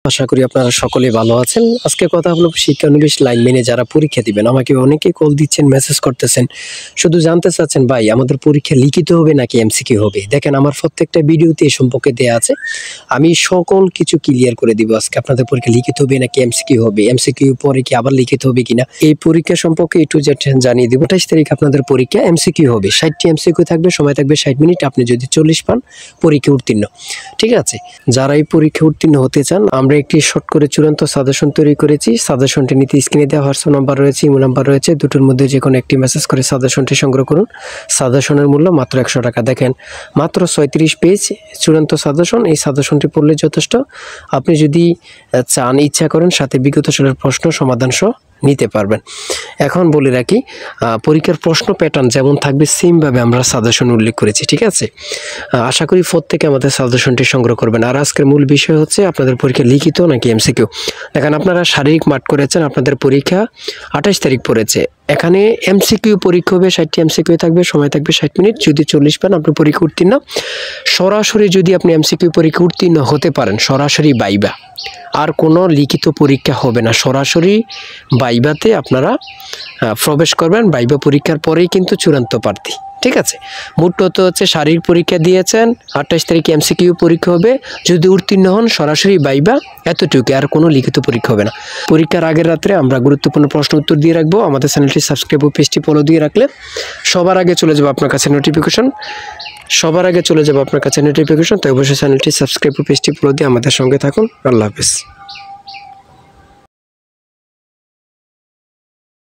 আশা করি আপনারা সকলেই ভালো আছেন। আজকে কথা হলো শিক্ষানবিশ লাইন মেনে যারা পরীক্ষা দিবেন। আমাকে অনেকেই কল দিচ্ছেন, মেসেজ করতেছেন। শুধু জানতে চাচ্ছেন ভাই আমাদের পরীক্ষা লিখিত হবে নাকি এমসিকিউ হবে? দেখেন আমার প্রত্যেকটা ভিডিওতে এই সম্পর্কে দেয়া আছে। আমি সকল কিছু ক্লিয়ার করে দিব আজকে আপনাদের পরীক্ষা লিখিত হবে নাকি এমসিকিউ হবে। এমসিকিউ পরে কি আবার লিখিত হবে কিনা এই পরীক্ষা সম্পর্কে A to Z জানিয়ে দিব। 28 তারিখ আপনাদের পরীক্ষা এমসিকিউ হবে। 60টি এমসিকিউ থাকবে, সময় থাকবে 60 মিনিট। আপনি যদি 40 পান পরীক্ষা উত্তীর্ণ। ঠিক আছে? যারা এই পরীক্ষা উত্তীর্ণ হতে চান আমরা একটি শর্ট করে চূড়ান্ত সাজেশন তৈরি করেছি। সাজেশনটি নিতে স্ক্রিনে দেওয়া হোয়াটসঅ্যাপ নাম্বার রয়েছে, ইমো নাম্বার রয়েছে। দুটোর মধ্যে যে কোনো একটি মেসেজ করে সাজেশনটি সংগ্রহ করুন। সাজেশনের মূল্য মাত্র 100 টাকা। দেখেন মাত্র 36 পেজ চূড়ান্ত সাজেশন। এই সাজেশনটি পড়লে যথেষ্ট। আপনি যদি চান, ইচ্ছা করেন সাথে বিগত সালের প্রশ্ন সমাধান সহ নিতে পারবেন। এখন বলে রাখি পরীক্ষার প্রশ্ন প্যাটার্ন যেমন থাকবে সেমভাবে আমরা সাজেশন উল্লেখ করেছি। ঠিক আছে? আশা করি প্রত্যেকে আমাদের সাজেশনটি সংগ্রহ করবেন। আর আজকের মূল বিষয় হচ্ছে আপনাদের পরীক্ষা লিখিত নাকি এমসিকিউ। দেখেন আপনারা শারীরিক মাঠ করেছেন, আপনাদের পরীক্ষা 28 তারিখ পড়েছে। এখানে এমসিকিউ পরীক্ষা হবে, 60টি এমসিকিউ থাকবে, সময় থাকবে 60 মিনিট। যদি 40 পান আপনি পরীক্ষা উত্তীর্ণ। সরাসরি যদি আপনি এমসিকিউ পরীক্ষা উত্তীর্ণ হতে পারেন, সরাসরি ভাইভা, আর কোনো লিখিত পরীক্ষা হবে না। সরাসরি ভাইভাতে আপনারা প্রবেশ করবেন। ভাইভা পরীক্ষার পরেই কিন্তু চূড়ান্ত প্রার্থী। ঠিক আছে? মোট কথা হচ্ছে শারীরিক পরীক্ষা দিয়েছেন, 28 তারিখে এমসিকিউ পরীক্ষা হবে। যদি উত্তীর্ণ হন সরাসরি ভাইভা, এতটুকু, আর কোনো লিখিত পরীক্ষা হবে না। পরীক্ষার আগের রাত্রে আমরা গুরুত্বপূর্ণ প্রশ্ন উত্তর দিয়ে রাখবো। আমাদের চ্যানেলটি সাবস্ক্রাইব ও পেজটি ফলো দিয়ে রাখলে সবার আগে চলে যাবে আপনার কাছে নোটিফিকেশন। তাই অবশ্যই চ্যানেলটি সাবস্ক্রাইব ও পেজটি ফলো দিয়ে আমাদের সঙ্গে থাকুন। আল্লাহ হাফেজ।